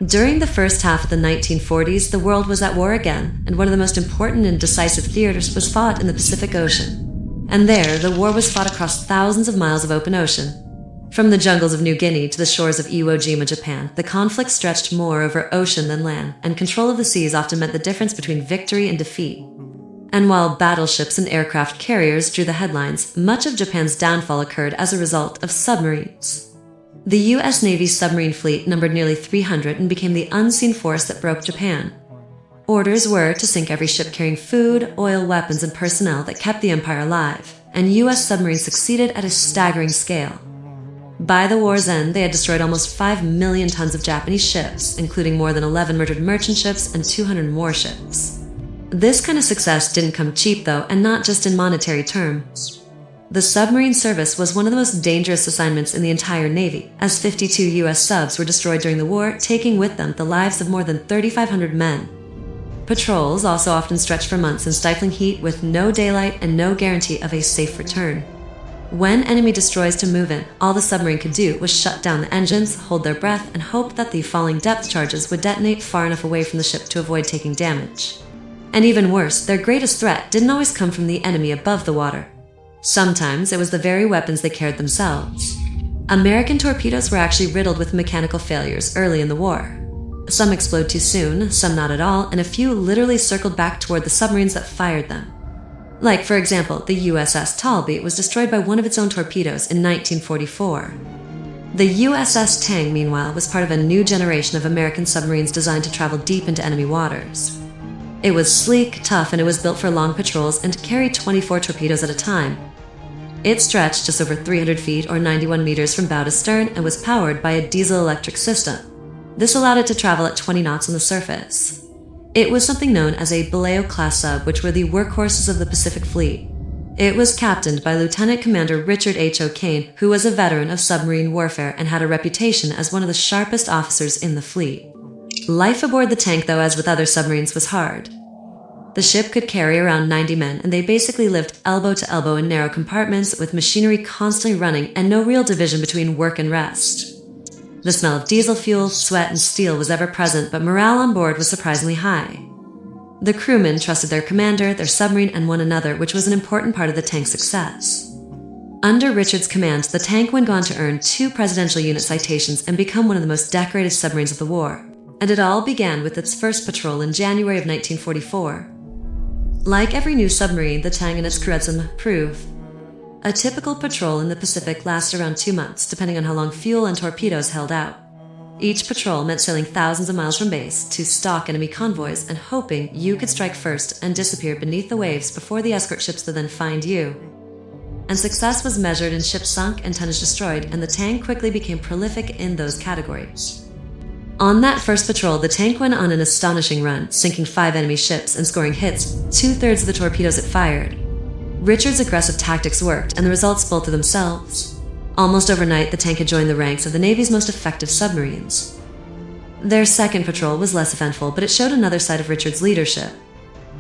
During the first half of the 1940s, the world was at war again, and one of the most important and decisive theaters was fought in the Pacific Ocean. And there, the war was fought across thousands of miles of open ocean. From the jungles of New Guinea to the shores of Iwo Jima, Japan, the conflict stretched more over ocean than land, and control of the seas often meant the difference between victory and defeat. And while battleships and aircraft carriers drew the headlines, much of Japan's downfall occurred as a result of submarines. The U.S. Navy's submarine fleet numbered nearly 300 and became the unseen force that broke Japan. Orders were to sink every ship carrying food, oil, weapons, and personnel that kept the empire alive, and U.S. submarines succeeded at a staggering scale. By the war's end, they had destroyed almost 5 million tons of Japanese ships, including more than 11 murdered merchant ships and 200 warships. This kind of success didn't come cheap, though, and not just in monetary terms. The submarine service was one of the most dangerous assignments in the entire Navy, as 52 U.S. subs were destroyed during the war, taking with them the lives of more than 3,500 men. Patrols also often stretched for months in stifling heat with no daylight and no guarantee of a safe return. When enemy destroys to move in, all the submarine could do was shut down the engines, hold their breath, and hope that the falling depth charges would detonate far enough away from the ship to avoid taking damage. And even worse, their greatest threat didn't always come from the enemy above the water. Sometimes it was the very weapons they carried themselves. American torpedoes were actually riddled with mechanical failures early in the war. Some explode too soon, some not at all, and a few literally circled back toward the submarines that fired them. Like, for example, the USS Tang was destroyed by one of its own torpedoes in 1944. The USS Tang, meanwhile, was part of a new generation of American submarines designed to travel deep into enemy waters. It was sleek, tough, and it was built for long patrols and carried 24 torpedoes at a time. It stretched just over 300 feet or 91 meters from bow to stern and was powered by a diesel-electric system. This allowed it to travel at 20 knots on the surface. It was something known as a Baleo-class sub, which were the workhorses of the Pacific Fleet. It was captained by Lieutenant Commander Richard H. O'Kane, who was a veteran of submarine warfare and had a reputation as one of the sharpest officers in the fleet. Life aboard the Tang, though, as with other submarines, was hard. The ship could carry around 90 men, and they basically lived elbow to elbow in narrow compartments with machinery constantly running and no real division between work and rest. The smell of diesel fuel, sweat, and steel was ever present, but morale on board was surprisingly high. The crewmen trusted their commander, their submarine, and one another, which was an important part of the Tang's success. Under Richard's command, the Tang went on to earn 2 Presidential Unit citations and become one of the most decorated submarines of the war. And it all began with its first patrol in January of 1944. Like every new submarine, the Tang and its crew had some proof. A typical patrol in the Pacific lasted around 2 months, depending on how long fuel and torpedoes held out. Each patrol meant sailing thousands of miles from base to stalk enemy convoys and hoping you could strike first and disappear beneath the waves before the escort ships would then find you. And success was measured in ships sunk and tonnage destroyed, and the Tang quickly became prolific in those categories. On that first patrol, the Tang went on an astonishing run, sinking 5 enemy ships and scoring hits, 2/3 of the torpedoes it fired. Richard's aggressive tactics worked, and the results spoke for themselves. Almost overnight, the Tang had joined the ranks of the Navy's most effective submarines. Their second patrol was less eventful, but it showed another side of Richard's leadership.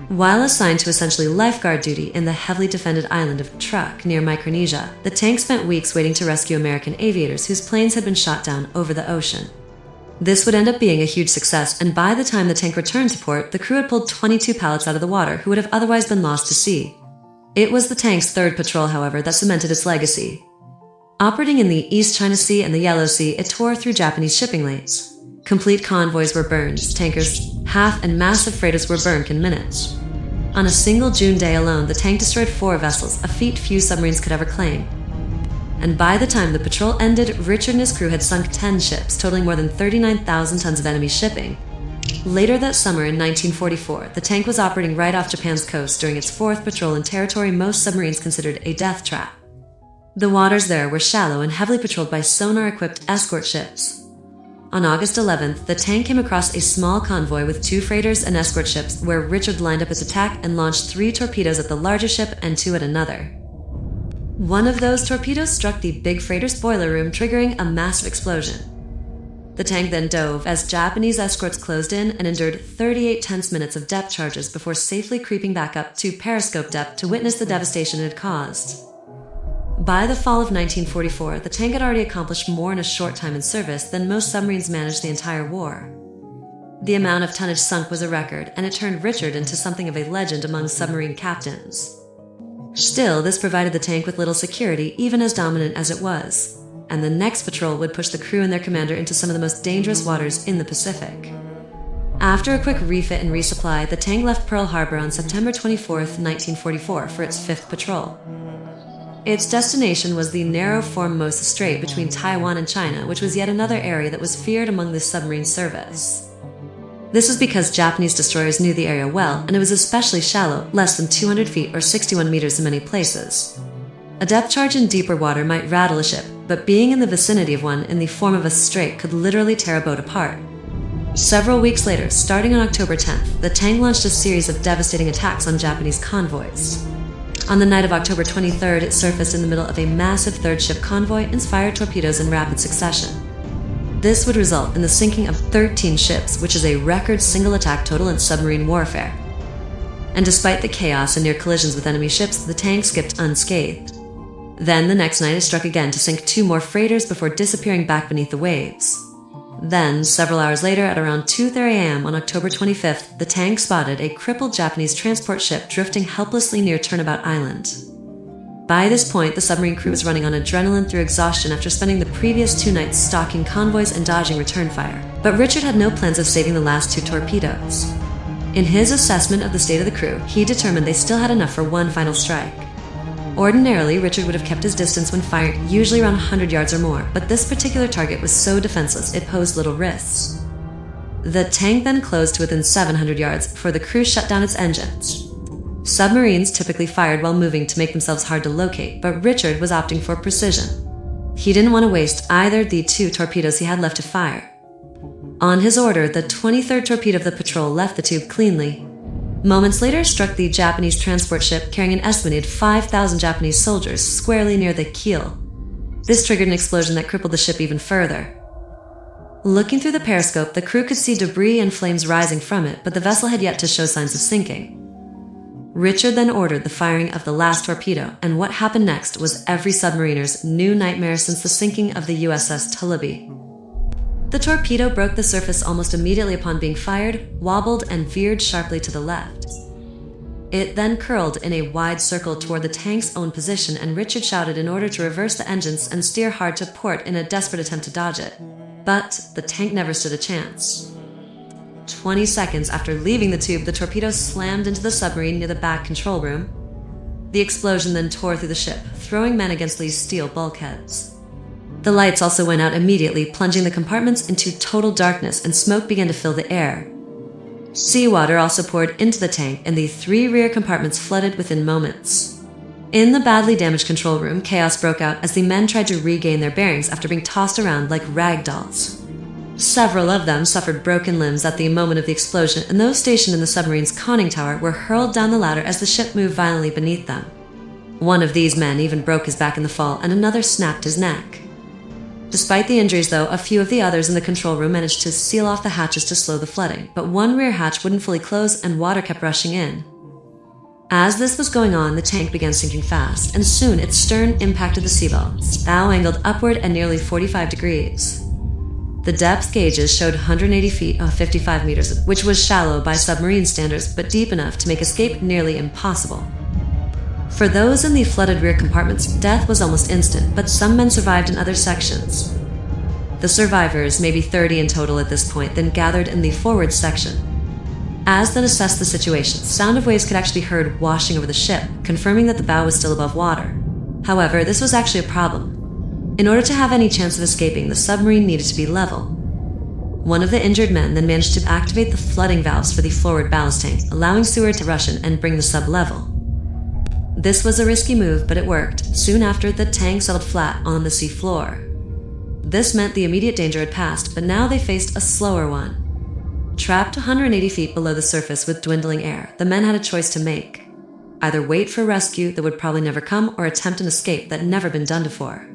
While assigned to essentially lifeguard duty in the heavily defended island of Truk near Micronesia, the Tang spent weeks waiting to rescue American aviators whose planes had been shot down over the ocean. This would end up being a huge success, and by the time the Tang returned to port, the crew had pulled 22 pilots out of the water who would have otherwise been lost to sea. It was the Tang's third patrol, however, that cemented its legacy. Operating in the East China Sea and the Yellow Sea, it tore through Japanese shipping lanes. Complete convoys were burned, tankers, half, and massive freighters were burned in minutes. On a single June day alone, the Tang destroyed 4 vessels, a feat few submarines could ever claim. And by the time the patrol ended, Richard and his crew had sunk 10 ships, totaling more than 39,000 tons of enemy shipping. Later that summer in 1944, the Tang was operating right off Japan's coast during its 4th patrol in territory most submarines considered a death trap. The waters there were shallow and heavily patrolled by sonar-equipped escort ships. On August 11th, the Tang came across a small convoy with 2 freighters and escort ships where Richard lined up his attack and launched 3 torpedoes at the larger ship and 2 at another. One of those torpedoes struck the big freighter's boiler room, triggering a massive explosion. The Tang then dove as Japanese escorts closed in and endured 38 tense minutes of depth charges before safely creeping back up to periscope depth to witness the devastation it had caused. By the fall of 1944, the Tang had already accomplished more in a short time in service than most submarines managed the entire war. The amount of tonnage sunk was a record, and it turned Richard into something of a legend among submarine captains. Still, this provided the tank with little security, even as dominant as it was, and the next patrol would push the crew and their commander into some of the most dangerous waters in the Pacific. After a quick refit and resupply, the Tang left Pearl Harbor on September 24, 1944 for its fifth patrol. Its destination was the narrow Formosa Strait between Taiwan and China, which was yet another area that was feared among the submarine service. This was because Japanese destroyers knew the area well, and it was especially shallow, less than 200 feet or 61 meters in many places. A depth charge in deeper water might rattle a ship, but being in the vicinity of one in the form of a strait could literally tear a boat apart. Several weeks later, starting on October 10th, the Tang launched a series of devastating attacks on Japanese convoys. On the night of October 23rd, it surfaced in the middle of a massive third ship convoy and fired torpedoes in rapid succession. This would result in the sinking of 13 ships, which is a record single attack total in submarine warfare. And despite the chaos and near collisions with enemy ships, the Tang skipped unscathed. Then the next night it struck again to sink 2 more freighters before disappearing back beneath the waves. Then, several hours later, at around 2:30 a.m. on October 25th, the Tang spotted a crippled Japanese transport ship drifting helplessly near Turnabout Island. By this point, the submarine crew was running on adrenaline through exhaustion after spending the previous 2 nights stalking convoys and dodging return fire. But Richard had no plans of saving the last 2 torpedoes. In his assessment of the state of the crew, he determined they still had enough for one final strike. Ordinarily, Richard would have kept his distance when fired, usually around 100 yards or more, but this particular target was so defenseless it posed little risks. The Tang then closed to within 700 yards before the crew shut down its engines. Submarines typically fired while moving to make themselves hard to locate, but Richard was opting for precision. He didn't want to waste either the 2 torpedoes he had left to fire. On his order, the 23rd torpedo of the patrol left the tube cleanly. Moments later, struck the Japanese transport ship carrying an estimated 5,000 Japanese soldiers squarely near the keel. This triggered an explosion that crippled the ship even further. Looking through the periscope, the crew could see debris and flames rising from it, but the vessel had yet to show signs of sinking. Richard then ordered the firing of the last torpedo, and what happened next was every submariner's new nightmare since the sinking of the USS Tang. The torpedo broke the surface almost immediately upon being fired, wobbled, and veered sharply to the left. It then curled in a wide circle toward the Tang's own position, and Richard shouted in order to reverse the engines and steer hard to port in a desperate attempt to dodge it. But the Tang never stood a chance. 20 seconds after leaving the tube, the torpedo slammed into the submarine near the back control room. The explosion then tore through the ship, throwing men against these steel bulkheads. The lights also went out immediately, plunging the compartments into total darkness, and smoke began to fill the air. Seawater also poured into the tank, and the 3 rear compartments flooded within moments. In the badly damaged control room, chaos broke out as the men tried to regain their bearings after being tossed around like rag dolls. Several of them suffered broken limbs at the moment of the explosion, and those stationed in the submarine's conning tower were hurled down the ladder as the ship moved violently beneath them. One of these men even broke his back in the fall, and another snapped his neck. Despite the injuries, though, a few of the others in the control room managed to seal off the hatches to slow the flooding, but one rear hatch wouldn't fully close and water kept rushing in. As this was going on, the tank began sinking fast, and soon its stern impacted the seabells, bow angled upward at nearly 45 degrees. The depth gauges showed 180 feet or 55 meters, which was shallow by submarine standards, but deep enough to make escape nearly impossible. For those in the flooded rear compartments, death was almost instant, but some men survived in other sections. The survivors, maybe 30 in total at this point, then gathered in the forward section. As they assessed the situation, sound of waves could actually be heard washing over the ship, confirming that the bow was still above water. However, this was actually a problem. In order to have any chance of escaping, the submarine needed to be level. One of the injured men then managed to activate the flooding valves for the forward ballast tank, allowing sewer to rush in and bring the sub level. This was a risky move, but it worked. Soon after, the Tang settled flat on the sea floor. This meant the immediate danger had passed, but now they faced a slower one. Trapped 180 feet below the surface with dwindling air, the men had a choice to make. Either wait for rescue that would probably never come, or attempt an escape that had never been done before.